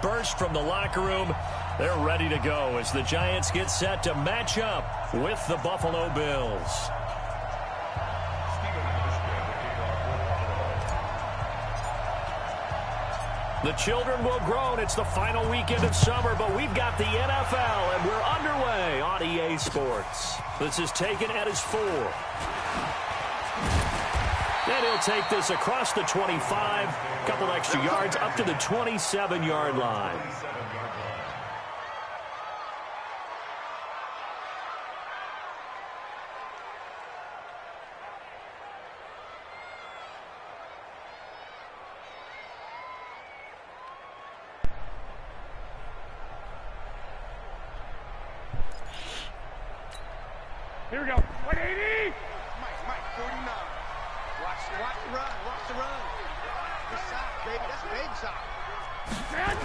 burst from the locker room. They're ready to go as the Giants get set to match up with the Buffalo Bills. The children will groan. It's the final weekend of summer, but we've got the NFL, and we're underway on EA Sports. This is taken at his 4. And he'll take this across the 25, a couple extra yards up to the 27-yard line. Here we go. 180. Mike, 49. Watch the run. Watch the run. Good side, baby. That's big side.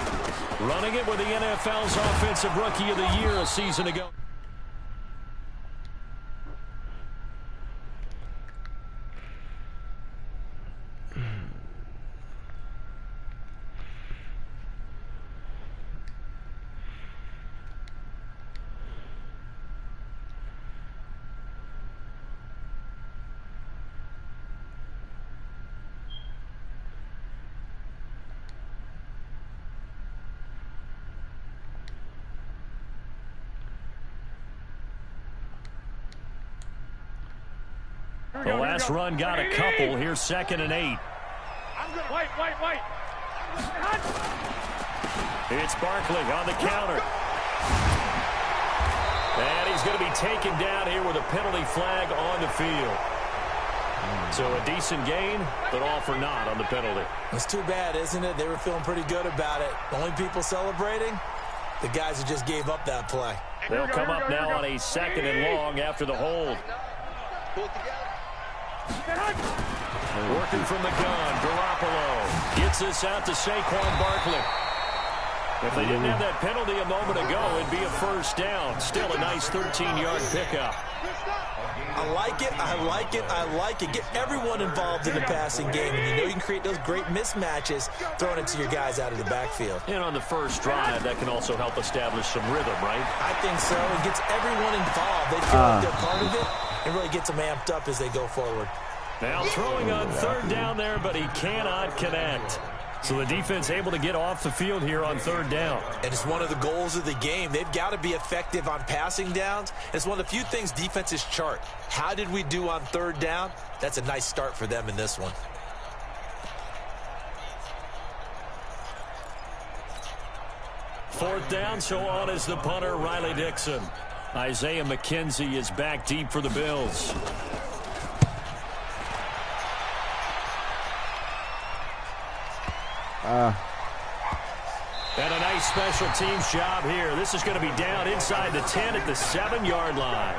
Running it with the NFL's Offensive Rookie of the Year a season ago. The last run got a couple. Here's 2nd and 8. White. It's Barkley on the counter. And he's going to be taken down here with a penalty flag on the field. So a decent gain, but all for naught on the penalty. It's too bad, isn't it? They were feeling pretty good about it. The only people celebrating, the guys who just gave up that play. They'll come up now on a 2nd and long after the hold. Pull it together. Working from the gun, Garoppolo gets this out to Saquon Barkley. If they didn't have that penalty a moment ago, it'd be a first down. Still a nice 13-yard pickup. I like it. Get everyone involved in the passing game. And you know you can create those great mismatches throwing it to your guys out of the backfield. And on the first drive, that can also help establish some rhythm, right? I think so. It gets everyone involved. They feel like they're part of it. It really gets them amped up as they go forward. Now throwing on 3rd down there, but he cannot connect. So the defense able to get off the field here on 3rd down. And it's one of the goals of the game. They've got to be effective on passing downs. It's one of the few things defenses chart. How did we do on 3rd down? That's a nice start for them in this one. Fourth down, so on is the punter, Riley Dixon. Isaiah McKenzie is back deep for the Bills. And a nice special teams job here. This is going to be down inside the 10 at the 7-yard line.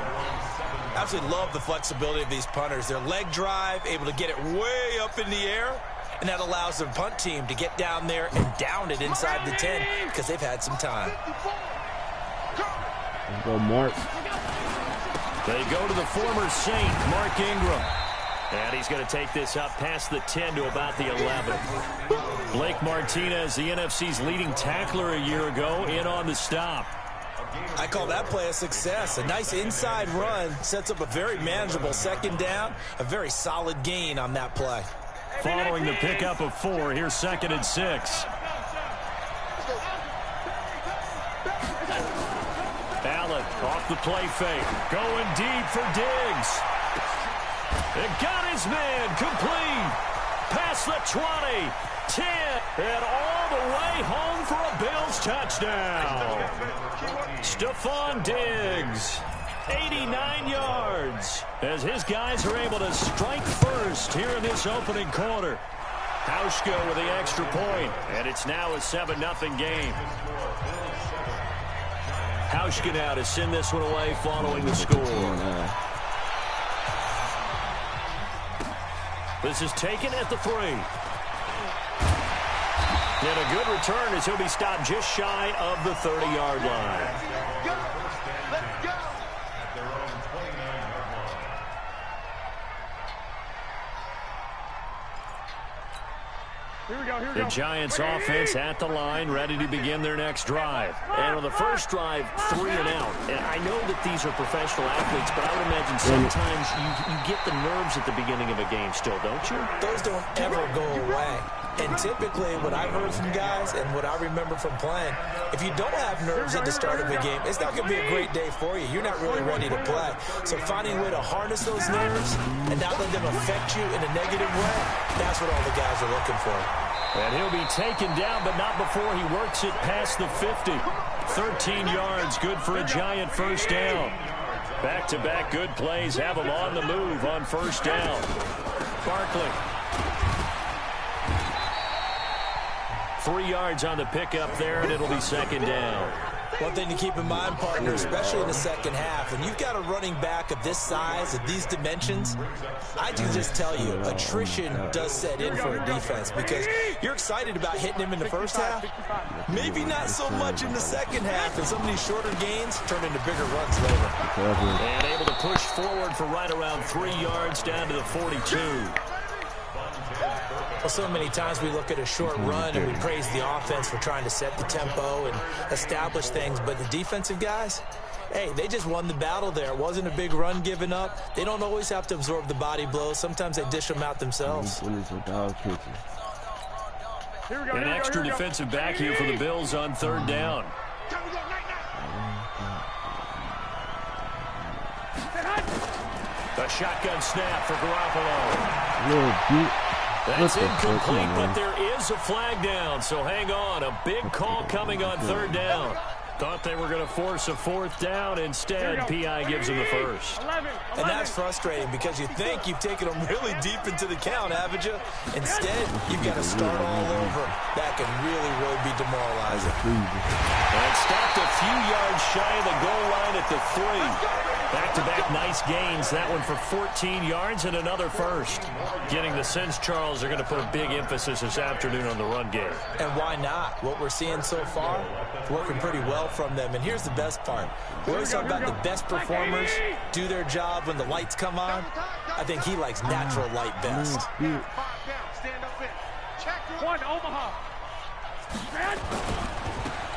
Absolutely love the flexibility of these punters. Their leg drive, able to get it way up in the air, and that allows their punt team to get down there and down it inside the 10 because they've had some time. Let's go, Mark. They go to the former Saint, Mark Ingram. And he's going to take this up past the 10 to about the 11. Blake Martinez, the NFC's leading tackler a year ago, in on the stop. I call that play a success. A nice inside run sets up a very manageable 2nd down. A very solid gain on that play. Following the pickup of 4, here's 2nd and 6. Allen off the play fake. Going deep for Diggs. It got his man complete. Past the 20, 10, and all the way home for a Bills touchdown. Stephon Diggs, 89 yards, as his guys are able to strike first here in this opening quarter. Hauschka with the extra point, and it's now a 7-0 game. Hauschka now to send this one away following the score. This is taken at the 3. And a good return as he'll be stopped just shy of the 30-yard line. Let's go. The Giants offense at the line, ready to begin their next drive. And on the first drive, 3 and out. And I know that these are professional athletes, but I would imagine sometimes you get the nerves at the beginning of a game still, don't you? Those don't ever go away. And typically, what I've heard from guys and what I remember from playing, if you don't have nerves at the start of a game, it's not going to be a great day for you. You're not really ready to play. So finding a way to harness those nerves and not let them affect you in a negative way, that's what all the guys are looking for. And he'll be taken down, but not before he works it past the 50. 13 yards, good for a Giant first down. Back-to-back good plays have him on the move on first down. Barkley. 3 yards on the pickup there, and it'll be second down. One thing to keep in mind, partner, especially in the second half, when you've got a running back of this size, of these dimensions, I can just tell you, attrition does set in for a defense because you're excited about hitting him in the first half. Maybe not so much in the second half, and some of these shorter gains turn into bigger runs later. And able to push forward for right around 3 yards down to the 42. Well, so many times we look at a short run and we praise the offense for trying to set the tempo and establish things, but the defensive guys, hey, they just won the battle there. It wasn't a big run given up. They don't always have to absorb the body blows. Sometimes they dish them out themselves. An extra defensive back here for the Bills on third down. A shotgun snap for Garoppolo. That's incomplete, but there is a flag down, so hang on. A big call coming on third down. Thought they were going to force a fourth down. Instead, P.I. gives them the first. And that's frustrating because you think you've taken them really deep into the count, haven't you? Instead, you've got to start all over. That can really, really be demoralizing. And stopped a few yards shy of the goal line at the 3. Back-to-back nice gains. That one for 14 yards and another first. Getting the sense, Charles, they're going to put a big emphasis this afternoon on the run game. And why not? What we're seeing so far, working pretty well from them. And here's the best part. We always talk about the best performers do their job when the lights come on. I think he likes natural light best. Stand up in. Check one, Omaha.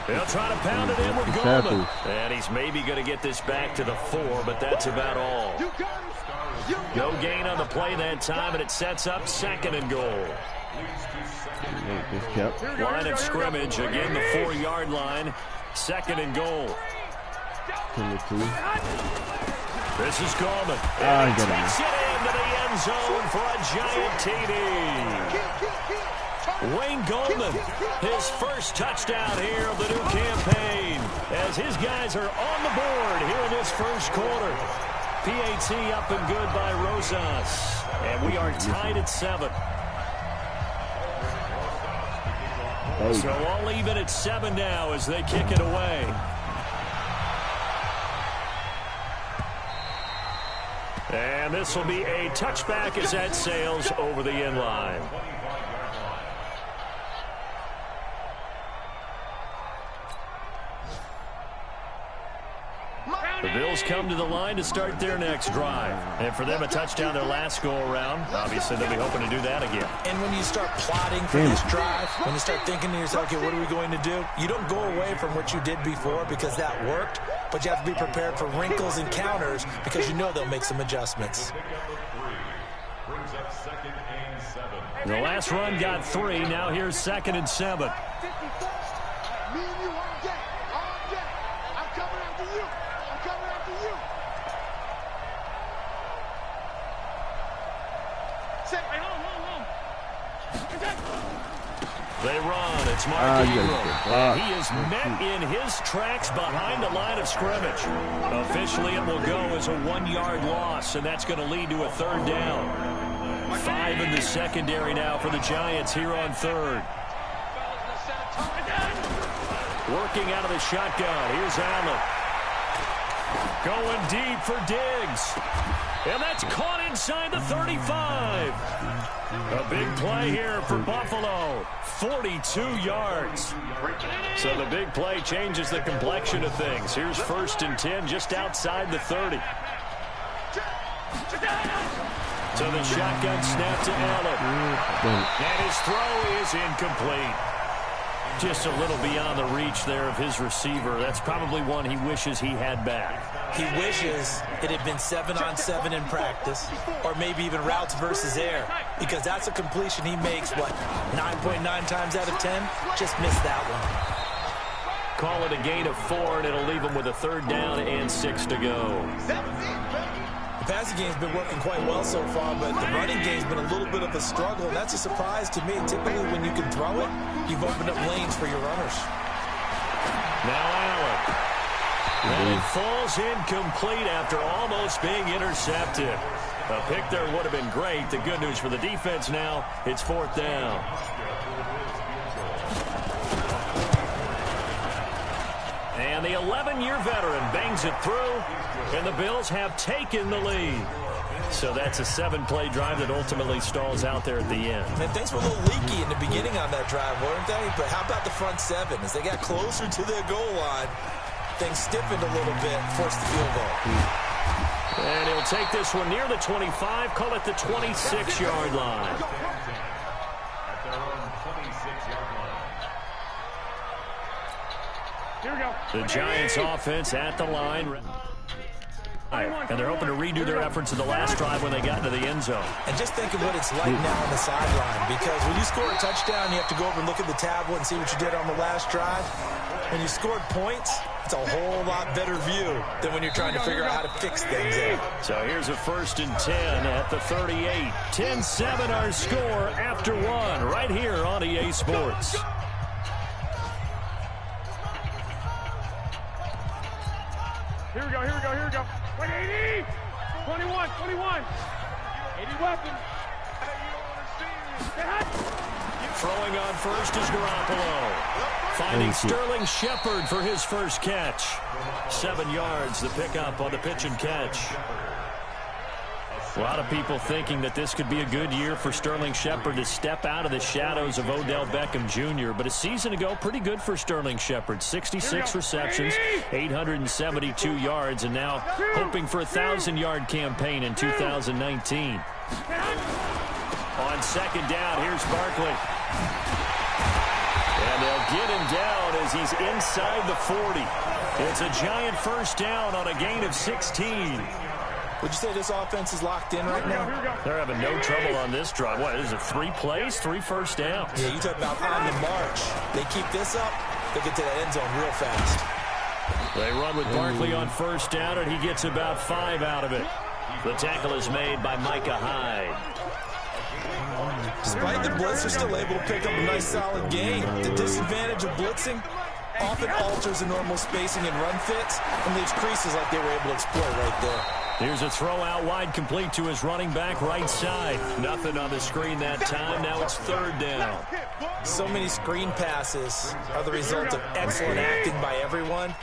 They'll try to pound it in with Goldman. And he's maybe going to get this back to the 4, but that's about all. No gain on the play that time, and it sets up second and goal. Line of scrimmage, again the 4-yard line. Second and goal. This is Goldman. And he takes it into the end zone for a Giant TD. Wayne Goldman, his first touchdown here of the new campaign, as his guys are on the board here in this first quarter. PAT up and good by Rosas, and we are tied at 7. So all even at 7 now as they kick it away. And this will be a touchback as that sails over the end line. The Bills come to the line to start their next drive. And for them, a touchdown their last go-around. Obviously, they'll be hoping to do that again. And when you start plotting for this drive, when you start thinking to yourself, okay, what are we going to do? You don't go away from what you did before because that worked, but you have to be prepared for wrinkles and counters because you know they'll make some adjustmts. The last run got 3. Now here's 2nd and 7. They run. It's Mark Ingram. And he is met in his tracks behind the line of scrimmage. Officially, it will go as a 1-yard loss, and that's going to lead to a third down. 5 in the secondary now for the Giants here on third. Working out of the shotgun. Here's Allen. Going deep for Diggs. And that's caught inside the 35. A big play here for Buffalo. 42 yards. So the big play changes the complexion of things. Here's 1st and 10 just outside the 30. To So the shotgun snap to Allen. And his throw is incomplete. Just a little beyond the reach there of his receiver. That's probably one he wishes he had back. He wishes it had been 7-on-7 in practice, or maybe even routes versus air, because that's a completion he makes, 9.9 times out of 10? Just missed that one. Call it a gain of 4, and it'll leave him with a 3rd down and 6 to go. The passing game's been working quite well so far, but the running game's been a little bit of a struggle, and that's a surprise to me. Typically, when you can throw it, you've opened up lanes for your runners. Now Allen. And it falls incomplete after almost being intercepted. A pick there would have been great. The good news for the defense now, it's 4th down. And the 11-year veteran bangs it through, and the Bills have taken the lead. So that's a 7-play drive that ultimately stalls out there at the end. And things were a little leaky in the beginning on that drive, weren't they? But how about the front 7? As they got closer to their goal line, things stiffened a little bit, forced the field goal. And he'll take this one near the 25, call it the 26-yard line. Here we go. The Giants offense at the line. And they're hoping to redo their efforts in the last drive when they got into the end zone. And just think of what it's like now on the sideline, because when you score a touchdown, you have to go over and look at the tablet and see what you did on the last drive. When you scored points, it's a whole lot better view than when you're trying to figure out how to fix things there. So here's a 1st and 10 at the 38. 10-7 our score after 1 right here on EA Sports. Here we go, here we go, here we go. 80! 21, 21. 80 weapons. Throwing on first is Garoppolo. Finding Sterling Shepard for his first catch. 7 yards, the pickup on the pitch and catch. A lot of people thinking that this could be a good year for Sterling Shepard to step out of the shadows of Odell Beckham Jr. But a season ago, pretty good for Sterling Shepard. 66 receptions, 872 yards, and now hoping for a 1,000-yard campaign in 2019. On 2nd down, here's Barkley. And they'll get him down as he's inside the 40. It's a Giant 1st down on a gain of 16. Would you say this offense is locked in right now? They're having no trouble on this drive. What, is it 3 plays, 3 first downs? Yeah, you talk about on the march. They keep this up, they'll get to the end zone real fast. They run with Barkley on 1st down, and he gets about 5 out of it. The tackle is made by Micah Hyde. Despite the blitz, they're still able to pick up a nice solid gain. The disadvantage of blitzing often alters the normal spacing and run fits and leaves creases like they were able to exploit right there. Here's a throw out wide, complete to his running back right side. Nothing on the screen that time. Now it's 3rd down. So many screen passes are the result of excellent acting by everyone.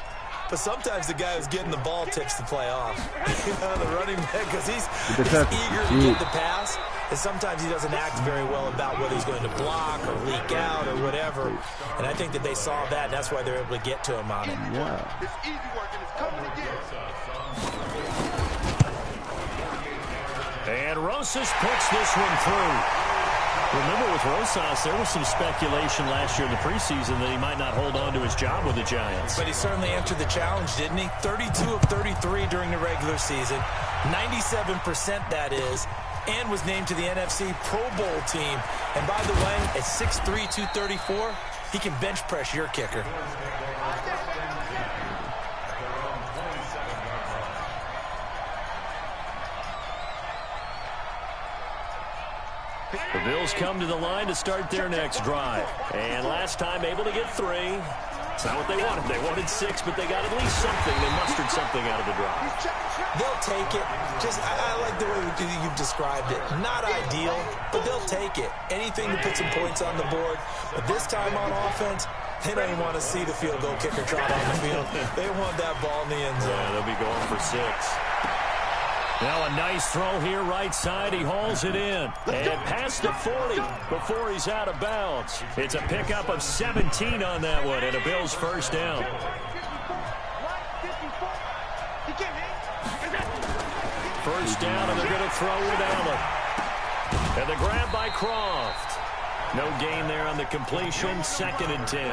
But sometimes the guy who's getting the ball tips the play off. The running back, because he's eager to get the pass. And sometimes he doesn't act very well about whether he's going to block or leak out or whatever. And I think that they saw that, and that's why they're able to get to him on it. Yeah. It's easy work, and it's coming again. And Rosas puts this one through. Remember, with Rosas, there was some speculation last year in the preseason that he might not hold on to his job with the Giants. But he certainly answered the challenge, didn't he? 32 of 33 during the regular season. 97% that is. And was named to the NFC Pro Bowl team. And by the way, at 6'3", 234, he can bench press your kicker. The Bills come to the line to start their next drive. And last time able to get 3. It's not what they wanted. They wanted 6, but they got at least something. They mustered something out of the drive. They'll take it. I like the way you've described it. Not ideal, but they'll take it. Anything to put some points on the board. But this time on offense, they don't even want to see the field goal kicker trot on the field. They want that ball in the end zone. Yeah, they'll be going for 6. Now a nice throw here right side. He hauls it in. And past the 40 before he's out of bounds. It's a pickup of 17 on that one and a Bills 1st down. First down, and they're going to throw with Allen. And the grab by Croft. No gain there on the completion. 2nd and 10.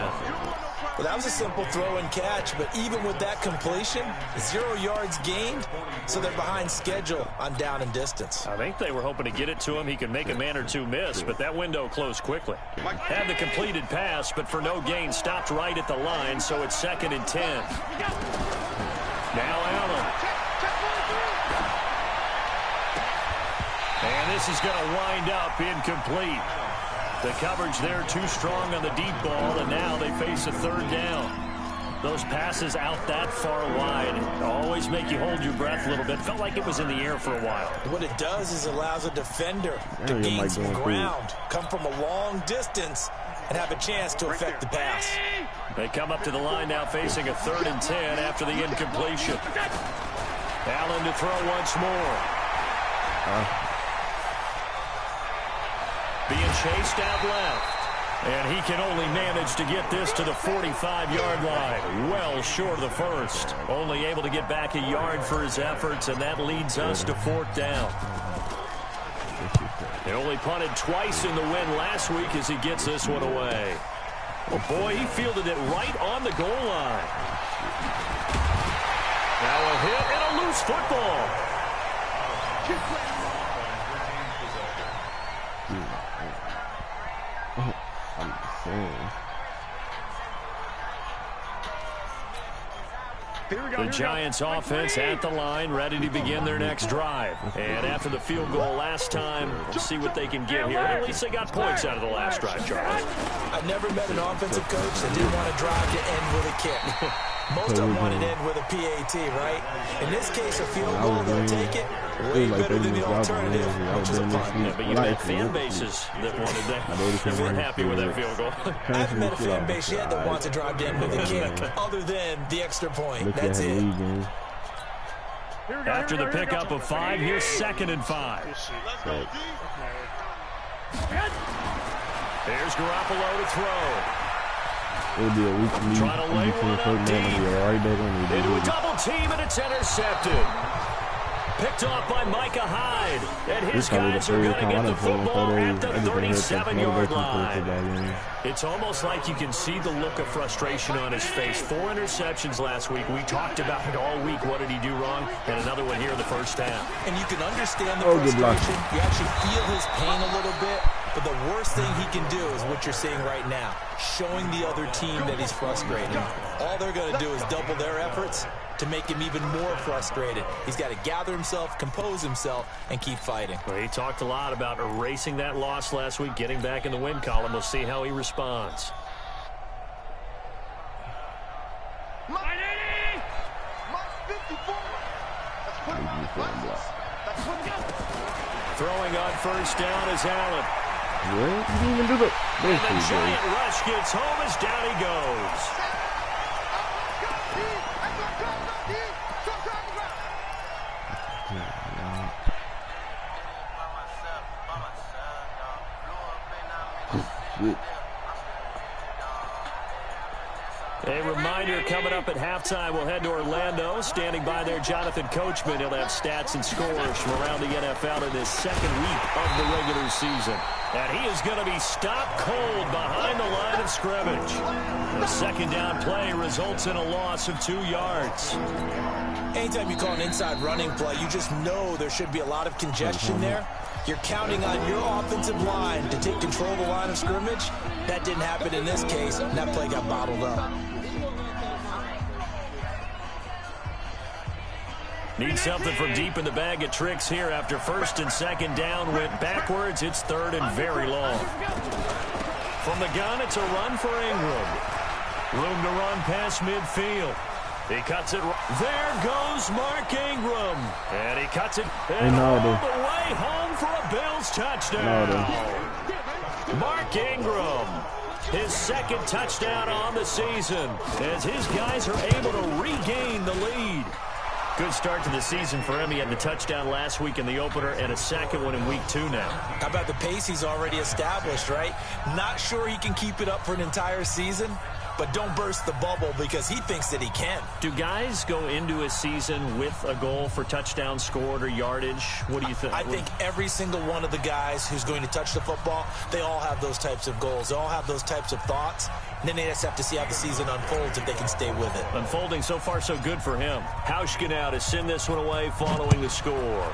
Well, that was a simple throw and catch, but even with that completion, 0 yards gained, so they're behind schedule on down and distance. I think they were hoping to get it to him. He could make a man or two miss, but that window closed quickly. Had the completed pass, but for no gain, stopped right at the line, so it's 2nd and 10. Now Allen. And this is going to wind up incomplete. The coverage there too strong on the deep ball, and now they face a 3rd down. Those passes out that far wide always make you hold your breath a little bit. Felt like it was in the air for a while. What it does is allows a defender to gain some ground, come from a long distance, and have a chance to affect the pass. They come up to the line now facing a 3rd and 10 after the incompletion. Allen to throw once more. Being chased out left. And he can only manage to get this to the 45-yard line. Well short of the first. Only able to get back a yard for his efforts, and that leads us to 4th down. They only punted twice in the win last week as he gets this one away. Well, boy, he fielded it right on the goal line. Now a hit and a loose football. The Giants offense at the line, ready to begin their next drive. And after the field goal last time, we'll see what they can get here. At least they got points out of the last drive, Charles. I've never met an offensive coach that didn't want to drive to end with a kick. Most of them want to end with a PAT, right? In this case, a field goal, they'll take it. Way better than the alternative, which is a punt. Yeah, but you've had fan bases that wanted that. They weren't happy with that field goal. I haven't met a fan base yet that wants to drive to end with a kick, other than the extra point. That's it. After the pickup of 5, here's 2nd and 5. There's Garoppolo to throw. It'll be a week to me. Trying to lay one up deep. Into a double team, and it's intercepted. Picked off by Micah Hyde. And his guys are going to get the football at the 37-yard line. It's almost like you can see the look of frustration on his face. 4 interceptions last week. We talked about it all week. What did he do wrong? And another one here in the first half. And you can understand the frustration. You actually feel his pain a little bit. But the worst thing he can do is what you're seeing right now, showing the other team that he's frustrated. All they're going to do is double their efforts to make him even more frustrated. He's got to gather himself, compose himself, and keep fighting. Well, he talked a lot about erasing that loss last week, getting back in the win column. We'll see how he responds. Throwing on first down is Allen. What? You didn't even do the... And the giant rush gets home as down he goes. A reminder coming up at halftime, we'll head to Orlando. Standing by there, Jonathan Coachman. He'll have stats and scores from around the NFL in this 2nd week of the regular season. And he is going to be stopped cold behind the line of scrimmage. The 2nd down play results in a loss of 2 yards. Anytime you call an inside running play, you just know there should be a lot of congestion there. You're counting on your offensive line to take control of the line of scrimmage. That didn't happen in this case, and that play got bottled up. Need something from deep in the bag of tricks here after 1st and 2nd down went backwards. It's 3rd and very long. From the gun, it's a run for Ingram. Room to run past midfield. He cuts it. There goes Mark Ingram. And he cuts it all the way home for a Bills touchdown. Mark Ingram, his 2nd touchdown on the season, as his guys are able to regain the lead. Good start to the season for him. He had the touchdown last week in the opener and a 2nd one in week 2 now. How about the pace he's already established, right? Not sure he can keep it up for an entire season, but don't burst the bubble because he thinks that he can. Do guys go into a season with a goal for touchdown scored or yardage? What do you think? I think every single one of the guys who's going to touch the football, they all have those types of goals. They all have those types of thoughts. And then they just have to see how the season unfolds if they can stay with it. Unfolding so far so good for him. Hauschka now to send this one away following the score.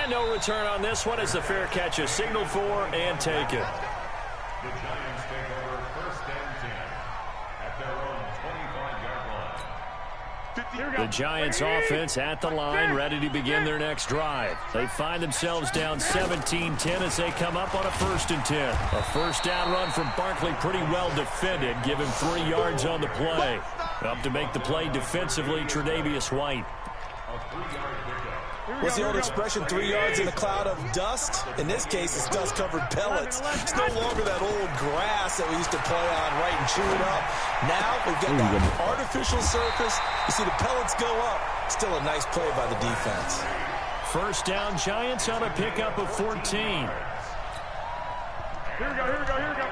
And no return on this one as the fair catch is signaled for and taken. The Giants take over 1st and 10 at their own 25-yard line. The Giants offense at the line, ready to begin their next drive. They find themselves down 17-10 as they come up on a 1st and 10. A first down run from Barkley, pretty well defended. Give him 3 yards on the play. Up to make the play defensively, Tre'Davious White. A 3-yard pickup. What's the old expression, 3 yards in a cloud of dust? In this case, it's dust-covered pellets. It's no longer that old grass that we used to play on, right, and chew it up. Now we've got that artificial surface. You see the pellets go up. Still a nice play by the defense. First down, Giants on a pickup of 14. Here we go, here we go, here we go.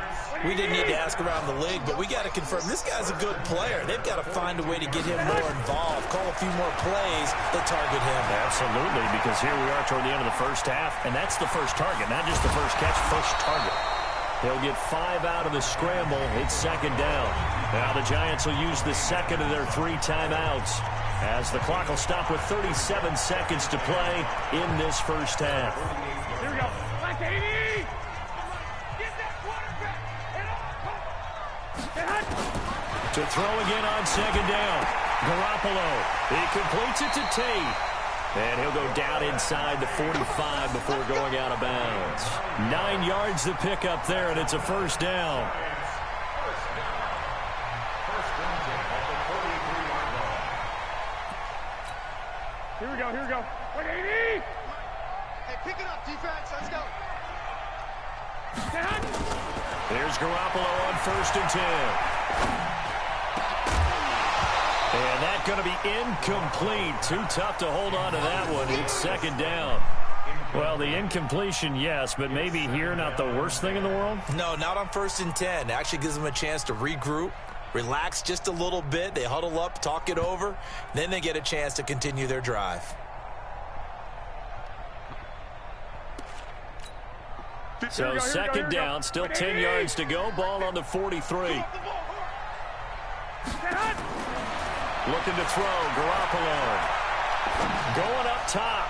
We didn't need to ask around the league, but we got to confirm this guy's a good player. They've got to find a way to get him more involved, call a few more plays that target him. Absolutely, because here we are toward the end of the first half, and that's the first target, not just the first catch, first target. They'll get 5 out of the scramble. It's 2nd down. Now the Giants will use the second of their 3 timeouts as the clock will stop with 37 seconds to play in this first half. Here we go. Back to 80. To throw again on 2nd down. Garoppolo. He completes it to Tate. And he'll go down inside the 45 before going out of bounds. 9 yards to pick up there, and it's a first down. Here we go, here we go. 180. Hey, pick it up, defense. Let's go. There's Garoppolo on 1st and 10. And that's going to be incomplete. Too tough to hold on to that one. It's 2nd down. Well, the incompletion, yes, but maybe here not the worst thing in the world? No, not on 1st and 10. It actually gives them a chance to regroup, relax just a little bit. They huddle up, talk it over. Then they get a chance to continue their drive. So 2nd down, still 10 yards to go. Ball on the 43. Looking to throw, Garoppolo. Going up top.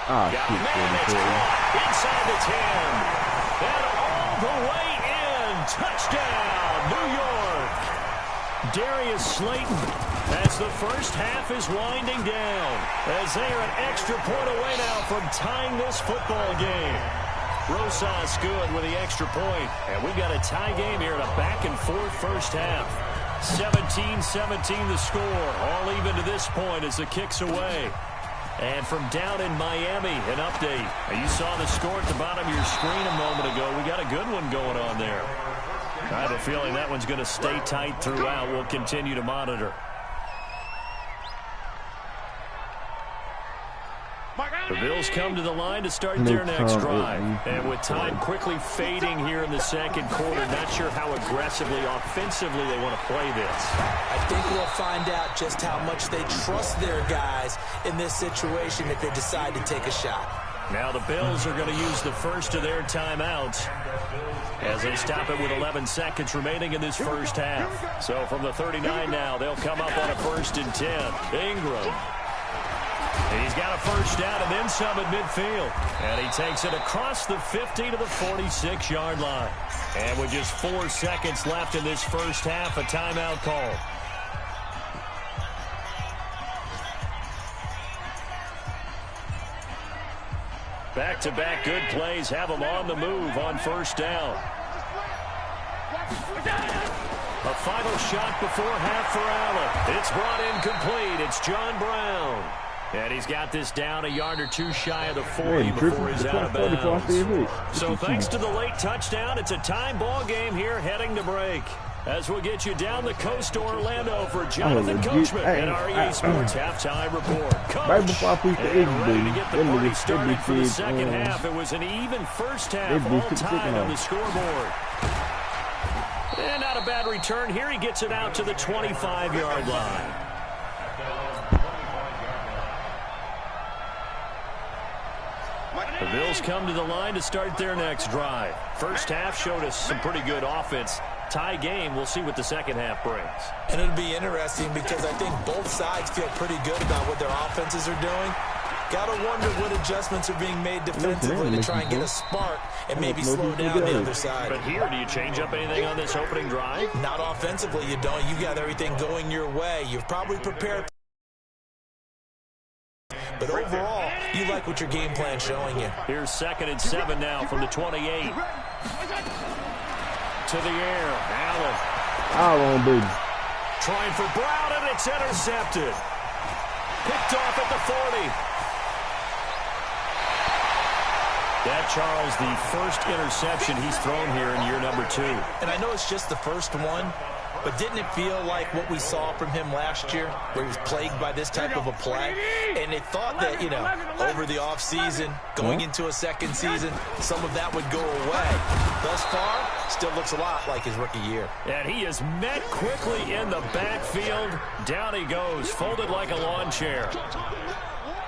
Got man, it's caught inside the 10. And all the way in. Touchdown, New York. Darius Slayton as the first half is winding down. As they are an extra point away now from tying this football game. Rosas good with the extra point. And we've got a tie game here in a back-and-forth first half. 17-17 the score. All even to this point as the kick's away. And from down in Miami, an update. You saw the score at the bottom of your screen a moment ago. We got a good one going on there. I have a feeling that one's going to stay tight throughout. We'll continue to monitor. The Bills come to the line to start their next drive. And with time quickly fading here in the 2nd quarter, not sure how aggressively, offensively they want to play this. I think we'll find out just how much they trust their guys in this situation if they decide to take a shot. Now the Bills are going to use the first of their timeouts as they stop it with 11 seconds remaining in this first half. So from the 39 now, they'll come up on a 1st and 10. Ingram. He's got a first down and then some at midfield. And he takes it across the 50 to the 46-yard line. And with just 4 seconds left in this first half, a timeout call. Back-to-back good plays have them on the move on first down. A final shot before half for Allen. It's brought in complete. It's John Brown. And he's got this down a yard or two shy of the 40 before he's out of bounds. So thanks to the late touchdown, it's a time ball game here heading to break. As we'll get you down the coast to Orlando for Jonathan Coachman and our EA Sports Halftime Report. Coach, right before I pushed the egg, ready to get the party started for the second half. It was an even first half all time on the scoreboard. And not a bad return here. He gets it out to the 25-yard line. The Bills come to the line to start their next drive. First half showed us some pretty good offense. Tie game. We'll see what the second half brings. And it'll be interesting because I think both sides feel pretty good about what their offenses are doing. Got to wonder what adjustments are being made defensively to try and get a spark and maybe slow down the other side. But here, do you change up anything on this opening drive? Not offensively, you don't. You got everything going your way. You've probably prepared. But overall, you like what your game plan's showing you. Here's 2nd and 7 now from the 28. To the air. Allen. Allen, baby. Trying for Brown, and it's intercepted. Picked off at the 40. That, Charles, the first interception he's thrown here in year number 2. And I know it's just the first one, but didn't it feel like what we saw from him last year, where he was plagued by this type of a play? And they thought that, you know, over the offseason, going into a second season, some of that would go away. Thus far, still looks a lot like his rookie year. And he is met quickly in the backfield. Down he goes, folded like a lawn chair.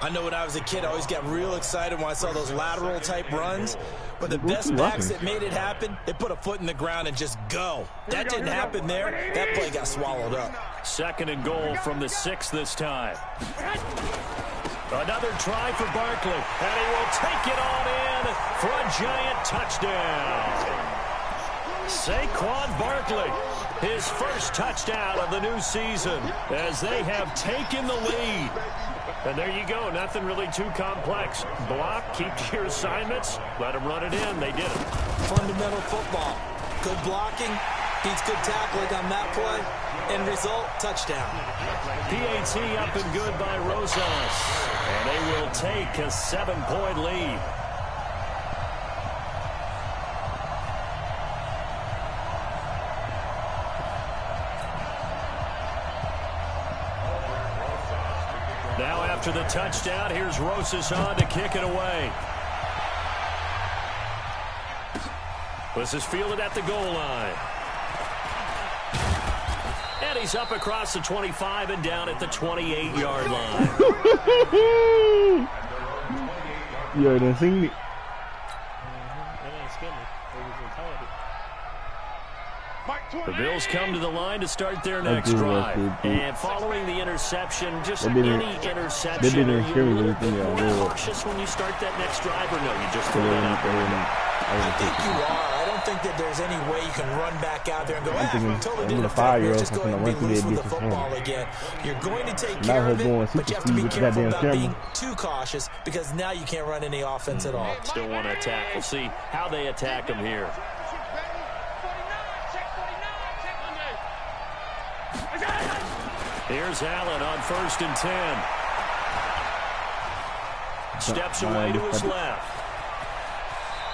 I know when I was a kid, I always got real excited when I saw those lateral-type runs. But the best backs that made it happen, they put a foot in the ground and just go. That didn't happen there. That play got swallowed up. 2nd and goal from the 6 this time. Another try for Barkley, and he will take it on in for a giant touchdown. Saquon Barkley, his first touchdown of the new season as they have taken the lead. And there you go. Nothing really too complex. Block, keep to your assignments, let them run it in. They did it. Fundamental football. Good blocking, beats good tackling on that play. End result, touchdown. PAT up and good by Rosas. And they will take a 7-point lead. Now after the touchdown, here's Rosas on to kick it away. This is fielded at the goal line. And he's up across the 25 and down at the 28-yard line. You done seen it. The Bills come to the line to start their next drive. And following the interception, just any interception, are you a little bit more cautious when you start that next drive, or no, you just throw it out there? I think you are. I don't think that there's any way you can run back out there and go, totally didn't affect me. Just go ahead and be loose with the football again. You're going to take care of it, but you have to be careful about being too cautious because now you can't run any offense at all. Still want to attack. We'll see how they attack him here. Here's Allen on 1st and 10. Steps away to his left.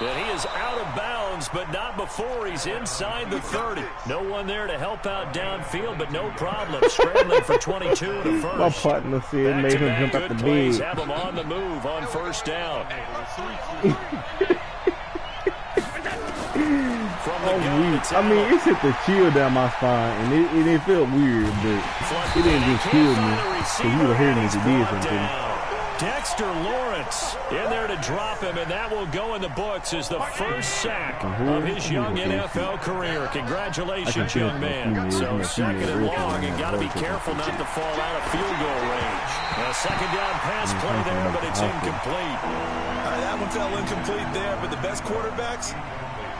And he is out of bounds, but not before he's inside the 30. No one there to help out downfield, but no problem. Scrambling for 22 to first. My partner said made him jump out the bed. Have him on the move on 1st down. I mean, it hit the chill down my spine, and it felt weird, but it didn't just kill me. So you would have heard me if it did something. Dexter Lawrence in there to drop him, and that will go in the books as the first sack of his young NFL career. Congratulations, young man. So 2nd and long, and got to be careful not to fall out of field goal range. A 2nd down pass play there, but it's incomplete. That one fell incomplete there, but the best quarterbacks,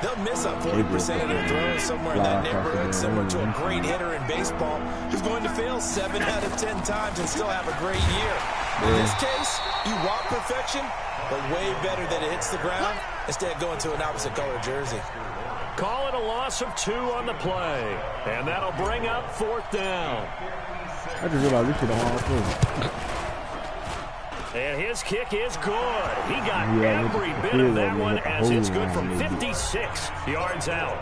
they'll miss up 40% of their throws somewhere in that neighborhood, similar to a great hitter in baseball who's going to fail 7 out of 10 times and still have a great year. In this case, you want perfection, but way better that it hits the ground instead of going to an opposite color jersey. Call it a loss of 2 on the play, and that'll bring up 4th down. I just realized this shit on all too. And his kick is good. He got every bit of that one as it's good from 56 yards out.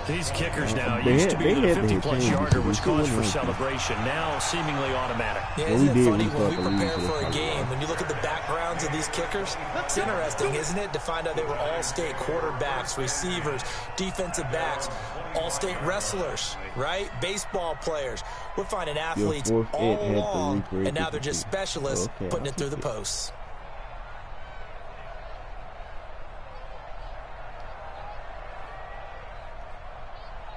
These kickers now used to be the 50-plus yarder was cause for celebration. Now seemingly automatic. Yeah, isn't it funny when we prepare for a game, when you look at the backgrounds of these kickers, it's interesting, isn't it, to find out they were all-state quarterbacks, receivers, defensive backs, all-state wrestlers, right? Baseball players. We're finding athletes all along, and now they're just specialists putting it through the posts.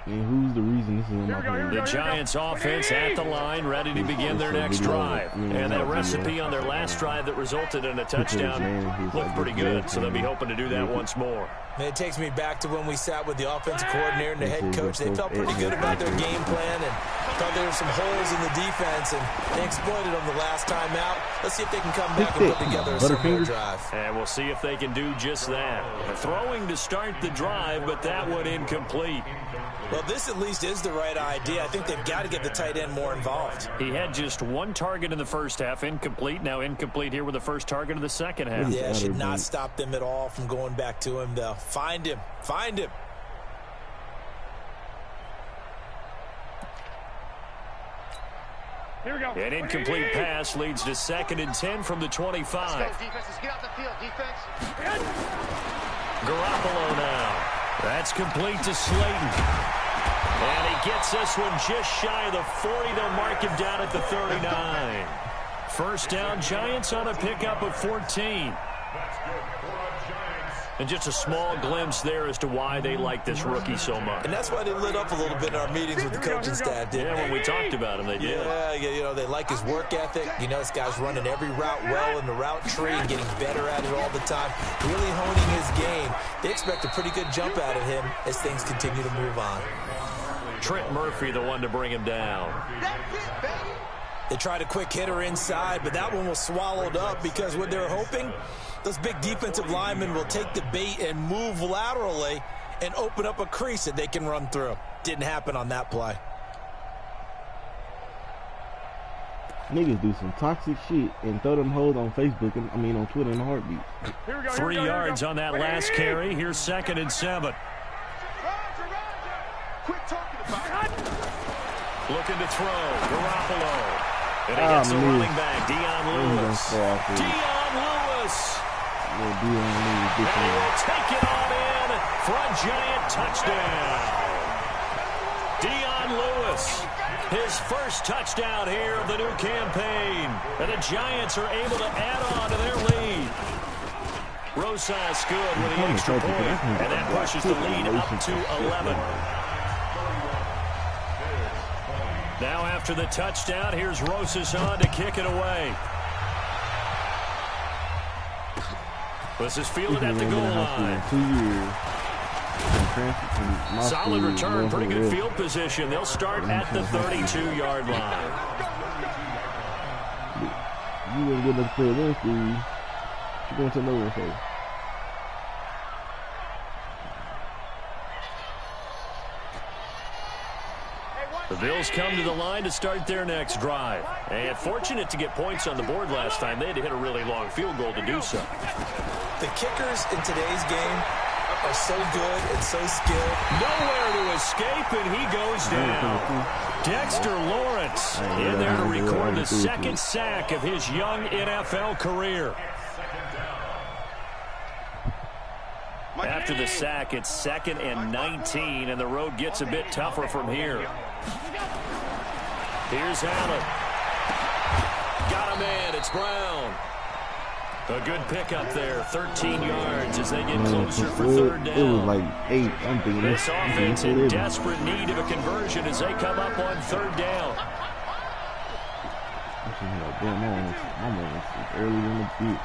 And who's the reason this is in my hand? The Giants offense at the line, ready to begin their next drive. And that recipe on their last drive that resulted in a touchdown looked pretty good, so they'll be hoping to do that once more. And it takes me back to when we sat with the offensive coordinator and the head coach. They felt pretty good about their game plan and thought there were some holes in the defense, and they exploited them the last time out. Let's see if they can come back and put together a similar drive. And we'll see if they can do just that. Throwing to start the drive, but that one incomplete. Well, this at least is the right idea. I think they've got to get the tight end more involved. He had just one target in the first half, incomplete. Now incomplete here with the first target of the second half. Yeah, should not stop them at all from going back to him, though. Find him. Find him. Here we go. An incomplete pass leads to 2nd and 10 from the 25. Let's go, defense. Let's get off the field, defense. Garoppolo now. That's complete to Slayton. And he gets this one just shy of the 40. They'll mark him down at the 39. First down, Giants on a pickup of 14. And just a small glimpse there as to why they like this rookie so much. And that's why they lit up a little bit in our meetings with the coaching staff, didn't they? Yeah, when we talked about him, they did. Yeah, you know, they like his work ethic. You know, this guy's running every route well in the route tree and getting better at it all the time, really honing his game. They expect a pretty good jump out of him as things continue to move on. Trent Murphy, the one to bring him down. They tried a quick hitter inside, but that one was swallowed up because what they're hoping, those big defensive linemen will take the bait and move laterally and open up a crease that they can run through. Didn't happen on that play. Niggas do some toxic shit and throw them hoes on Facebook, on Twitter in a heartbeat. 3 yards on that last carry. Here's 2nd and 7. Quit talking about it. Looking to throw. Garoppolo. And he gets the running back, Dion Lewis. Dion Lewis. And he will take it on in for a Giant touchdown. Dion Lewis, his first touchdown here of the new campaign. And the Giants are able to add on to their lead. Rosas good with the extra point, and that pushes the lead up to 11. Now after the touchdown, here's Rosas on to kick it away. This is fielded at the goal line. 2 years. Solid return, pretty good field position. They'll start at the 32-yard line. You wouldn't get enough play this, dude. You're going to nowhere, so. The Bills come to the line to start their next drive. And fortunate to get points on the board last time. They had to hit a really long field goal to do so. The kickers in today's game are so good and so skilled. Nowhere to escape, and he goes down. Dexter Lawrence in there to record the 2nd sack of his young NFL career. After the sack, it's 2nd and 19, and the road gets a bit tougher from here. Here's Allen. Got a man. It's Brown. A good pickup there. 13 yards as they get closer for 3rd down. It was like 8. I'm thinking this offense in desperate need of a conversion as they come up on 3rd down. I'm early in the beat.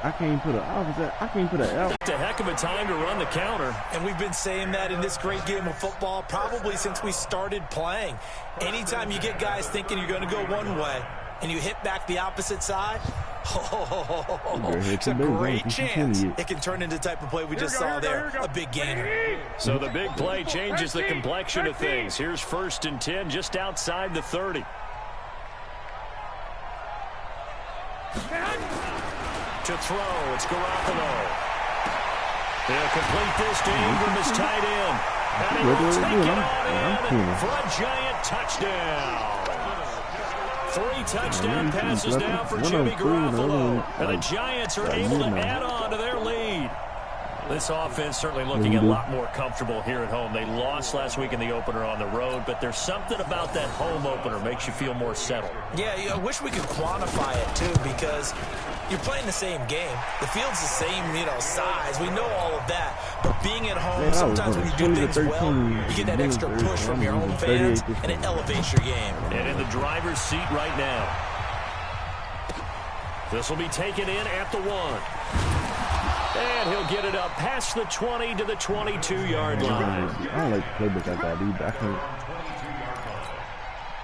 I can't put an out. It's a heck of a time to run the counter. And we've been saying that in this great game of football probably since we started playing. Anytime you get guys thinking you're going to go one way and you hit back the opposite side, it's a great chance it can turn into the type of play we just saw there, a big gainer. So the big play changes the complexion of things. Here's 1st and 10 just outside the 30. To throw, it's Garoppolo. He'll complete this to Ingram as tight end. And he will take it on in for a giant touchdown. 3 touchdown passes now for Jimmy Garoppolo. And the Giants are able to add on to their lead. This offense certainly looking a lot more comfortable here at home. They lost last week in the opener on the road, but there's something about that home opener makes you feel more settled. Yeah, I wish we could quantify it, too, because you're playing the same game. The field's the same, size. We know all of that. But being at home, sometimes when you do things well, you get that extra push from your home fans, and it elevates your game. And in the driver's seat right now. This will be taken in at the 1. And he'll get it up past the 20 to the 22-yard line. I don't like playbooks like that either.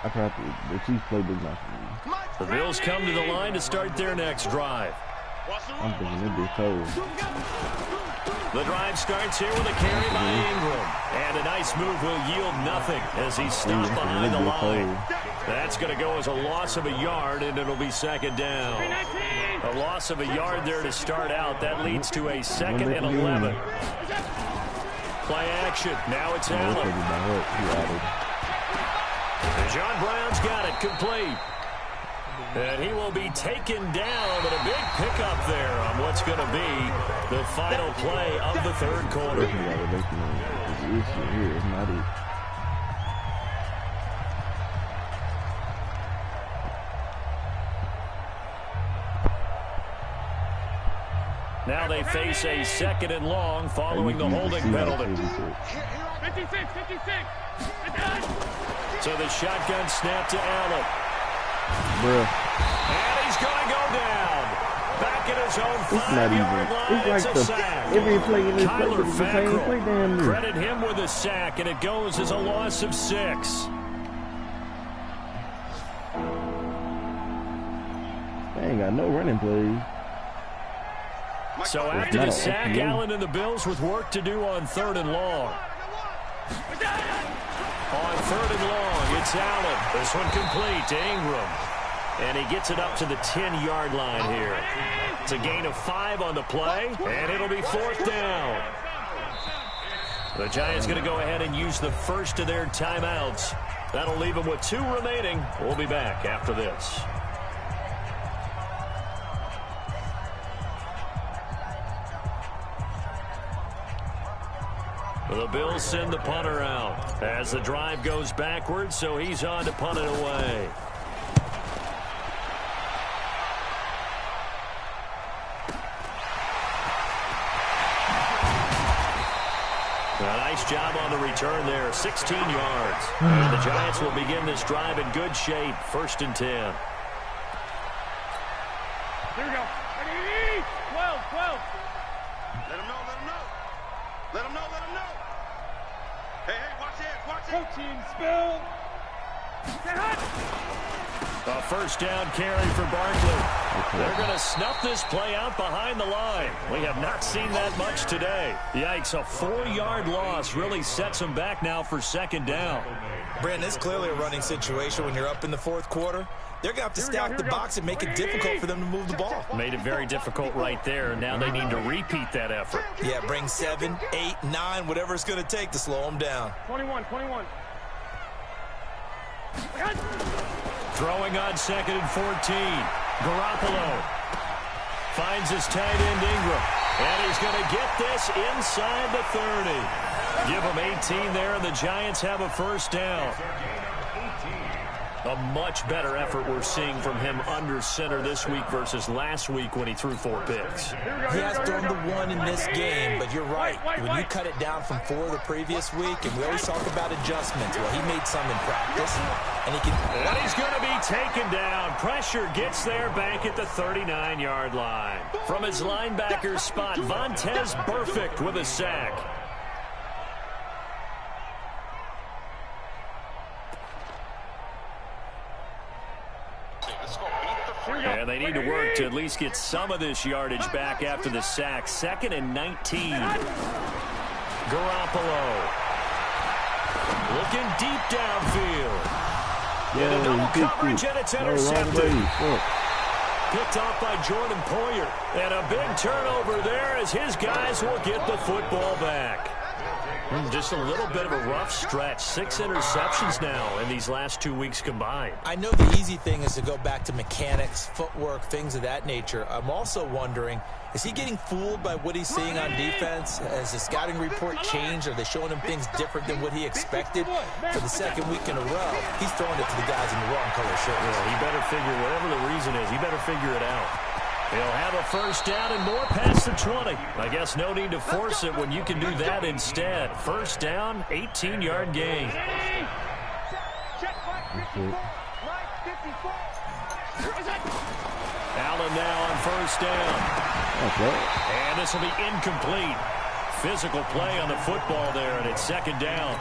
I tried the Chiefs playbook not for me. The Bills come to the line to start their next drive. I'm thinking it'd be cold. The drive starts here with a carry by Ingram. And a nice move will yield nothing as he's stopped behind the line. That's going to go as a loss of a yard, and it'll be second down. A loss of a yard there to start out. That leads to a 2nd and 11. Play action. Now it's Allen. John Brown's got it complete. And he will be taken down, but a big pickup there on what's going to be the final play of the 3rd quarter. Now they face a 2nd and long following the holding penalty. 56. So the shotgun snap to Allen. Bruh. And he's going to go down. Back at his own 5-yard line. It's like a sack. every play in this Kyler is the same play down there. Credit him with a sack, and it goes as a loss of 6. They ain't got no running plays. So after the sack, Allen and the Bills with work to do on 3rd and long. On 3rd and long, it's Allen. This one complete to Ingram. And he gets it up to the 10-yard line here. It's a gain of 5 on the play, and it'll be 4th down. The Giants going to go ahead and use the first of their timeouts. That'll leave them with 2 remaining. We'll be back after this. The Bills send the punter out as the drive goes backwards, so he's on to punt it away. A nice job on the return there, 16 yards. And the Giants will begin this drive in good shape, 1st and 10. Here we go. 12. Let him know. Let him know. Hey, watch it. Protein spill. Get hot. A 1st down carry for Barkley. They're going to snuff this play out behind the line. We have not seen that much today. Yikes, a 4-yard loss really sets them back now for 2nd down. Brandon, it's clearly a running situation when you're up in the 4th quarter. They're going to have to stack the box and make it difficult for them to move the ball. Made it very difficult right there. Now they need to repeat that effort. Yeah, bring 7, 8, 9, whatever it's going to take to slow them down. 21. Throwing on 2nd and 14. Garoppolo finds his tight end Ingram. And he's going to get this inside the 30. Give him 18 there, and the Giants have a 1st down. A much better effort we're seeing from him under center this week versus last week when he threw 4 picks. He has thrown the 1 in this game, but you're right. When you cut it down from 4 the previous week, and we always talk about adjustments, well, he made some in practice, and he can. And he's going to be taken down. Pressure gets there back at the 39-yard line. From his linebacker spot, Vontaze Burfict with a sack. And they need to work to at least get some of this yardage back after the sack. 2nd and 19. Garoppolo looking deep downfield. Yeah, double coverage, and it's intercepted. Picked off by Jordan Poyer. And a big turnover there as his guys will get the football back. Just a little bit of a rough stretch. 6 interceptions now in these last 2 weeks combined. I know the easy thing is to go back to mechanics, footwork, things of that nature. I'm also wondering, is he getting fooled by what he's seeing on defense? Has the scouting report changed? Are they showing him things different than what he expected? For the second week in a row, he's throwing it to the guys in the wrong color shirts. Yeah, he better figure, whatever the reason is, he better figure it out. He'll have a first down and more past the 20. I guess no need to force it when you can do that instead. First down, 18-yard gain. Allen now on first down. And this will be incomplete. Physical play on the football there, and it's second down.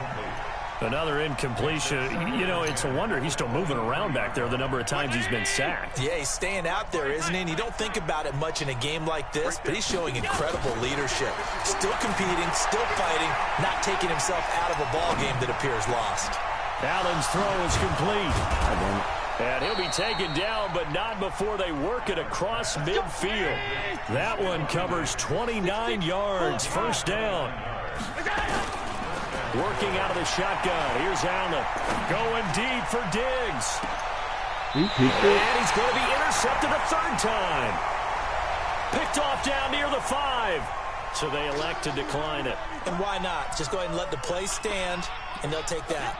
Another incompletion. You know, it's a wonder he's still moving around back there the number of times he's been sacked. Yeah, he's staying out there, isn't he? And you don't think about it much in a game like this, but he's showing incredible leadership. Still competing, still fighting, not taking himself out of a ball game that appears lost. Allen's throw is complete. And he'll be taken down, but not before they work it across midfield. That one covers 29 yards. First down. Working out of the shotgun. Here's Allen. Going deep for Diggs. He picked it. And he's going to be intercepted a third time. Picked off down near the 5. So they elect to decline it. And why not? Just go ahead and let the play stand, and they'll take that.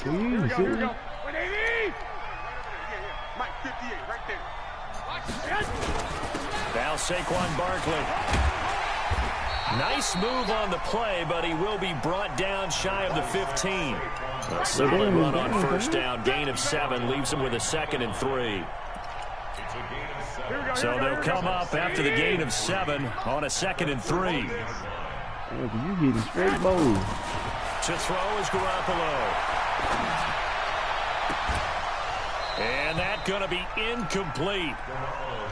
Here we go, here we go. 180! Mike, 58, right there. Now Saquon Barkley. Nice move on the play, but he will be brought down shy of the 15. A solid run on first down. Gain of 7 leaves him with a 2nd and 3. So they'll come up after the gain of 7 on a 2nd and 3. You hit a straight bowl. To throw is Garoppolo. And that's going to be incomplete.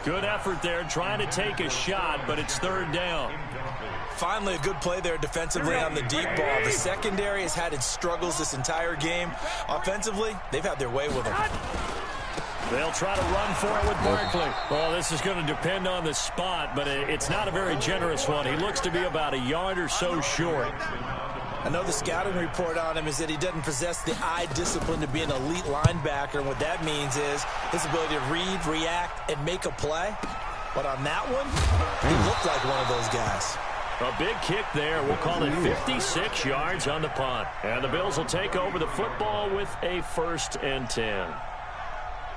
Good effort there, trying to take a shot, but it's third down. Finally, a good play there defensively on the deep ball. The secondary has had its struggles this entire game. Offensively, they've had their way with him. They'll try to run for it with Barkley. Well, this is going to depend on the spot, but it's not a very generous one. He looks to be about a yard or so short. I know the scouting report on him is that he doesn't possess the eye discipline to be an elite linebacker. And what that means is his ability to read, react, and make a play. But on that one, he looked like one of those guys. A big kick there. We'll call it 56 yards on the punt. And the Bills will take over the football with a 1st and 10.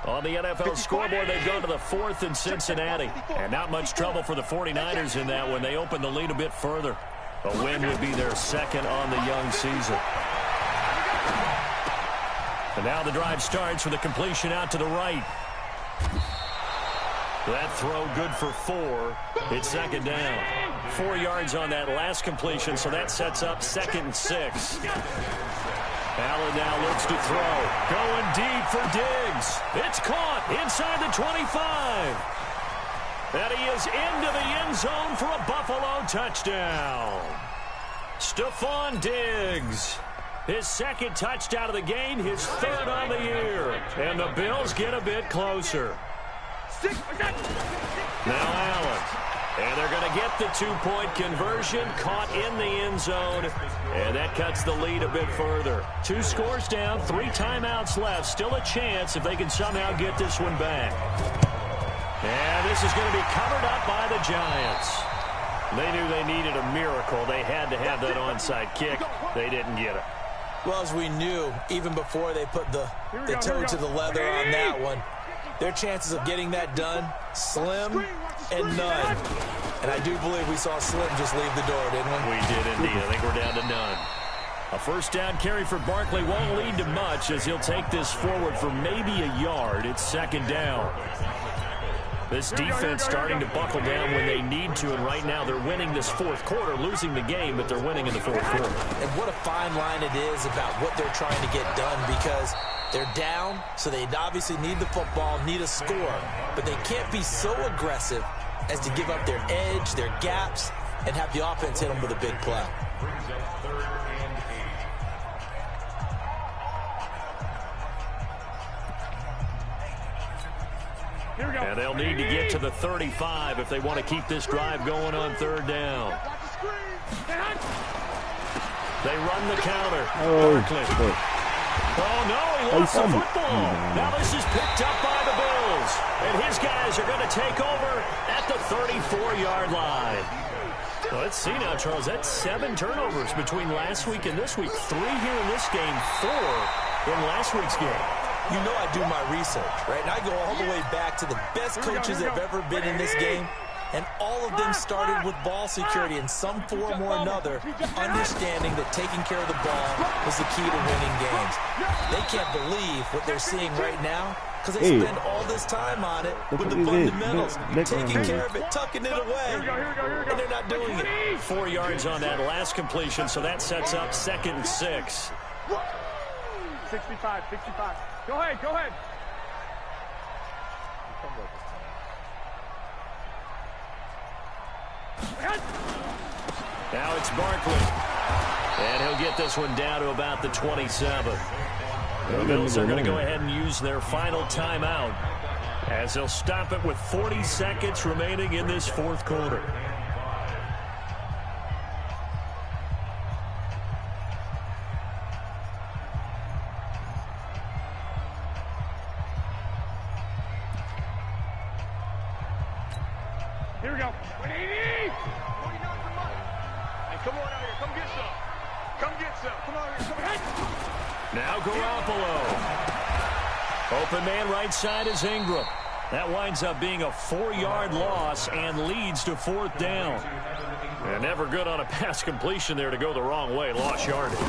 On the NFL scoreboard, they've gone to the 4th in Cincinnati. And not much trouble for the 49ers in that when they open the lead a bit further. A win would be their 2nd on the young season. And now the drive starts with a completion out to the right. That throw good for 4. It's 2nd down. 4 yards on that last completion, so that sets up 2nd and 6. Allen now looks to throw. Going deep for Diggs. It's caught inside the 25. And he is into the end zone for a Buffalo touchdown. Stephon Diggs. His 2nd touchdown of the game, his 3rd on the year. And the Bills get a bit closer. Now Allen. And they're going to get the 2-point conversion, caught in the end zone. And that cuts the lead a bit further. 2 scores down, 3 timeouts left. Still a chance if they can somehow get this one back. And this is going to be covered up by the Giants. They knew they needed a miracle. They had to have that onside kick. They didn't get it. Well, as we knew, even before they put the toe to the leather on that one, their chances of getting that done, slim and none. And I do believe we saw Slim just leave the door, didn't we? We did indeed. I think we're down to none. A first down carry for Barkley won't lead to much as he'll take this forward for maybe a yard. It's 2nd down. This defense starting to buckle down when they need to, and right now they're winning this 4th quarter, losing the game, but they're winning in the 4th quarter. And what a fine line it is about what they're trying to get done, because they're down, so they obviously need the football, need a score, but they can't be so aggressive as to give up their edge, their gaps, and have the offense hit them with a big play. Here we go. And they'll need to get to the 35 if they want to keep this drive going on third down. They run the counter. Barkley. Oh, no, he lost the football. Now this is picked up by the Bills. And his guys are going to take over at the 34-yard line. Well, let's see now, Charles. That's 7 turnovers between last week and this week. 3 here in this game, 4 in last week's game. You know I do my research, right? And I go all the way back to the best coaches that have ever been in this game. And all of them started with ball security in some form or another, understanding that taking care of the ball was the key to winning games. They can't believe what they're seeing right now because they spend all this time on it with the fundamentals, taking care of it, tucking it away, and they're not doing it. 4 yards on that last completion, so that sets up 2nd and 6. 65. Go ahead. Now it's Barkley. And he'll get this one down to about the 27. The Bills are going to go ahead and use their final timeout as they'll stop it with 40 seconds remaining in this 4th quarter. Here we go. 180! Come on out here. Come get some. Come on here. Come ahead. Now Garoppolo. Open man right side is Ingram. That winds up being a 4-yard loss and leads to 4th down. And never good on a pass completion there to go the wrong way. Lost yardage.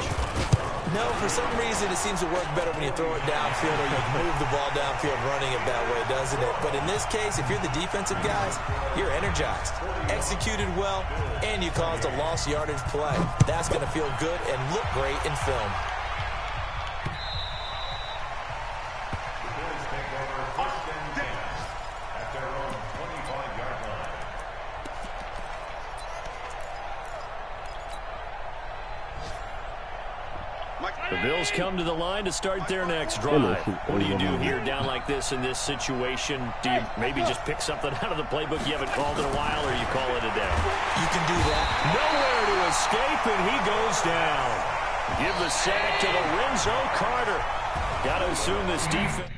No, for some reason it seems to work better when you throw it downfield or you move the ball downfield running it that way, doesn't it? But in this case, if you're the defensive guys, you're energized, executed well, and you caused a lost yardage play. That's going to feel good and look great in film. The Bills come to the line to start their next drive. What do you do here down like this in this situation? Do you maybe just pick something out of the playbook you haven't called in a while, or you call it a day? You can do that. Nowhere to escape, and he goes down. Give the sack to Lorenzo Carter. Got to assume this defense.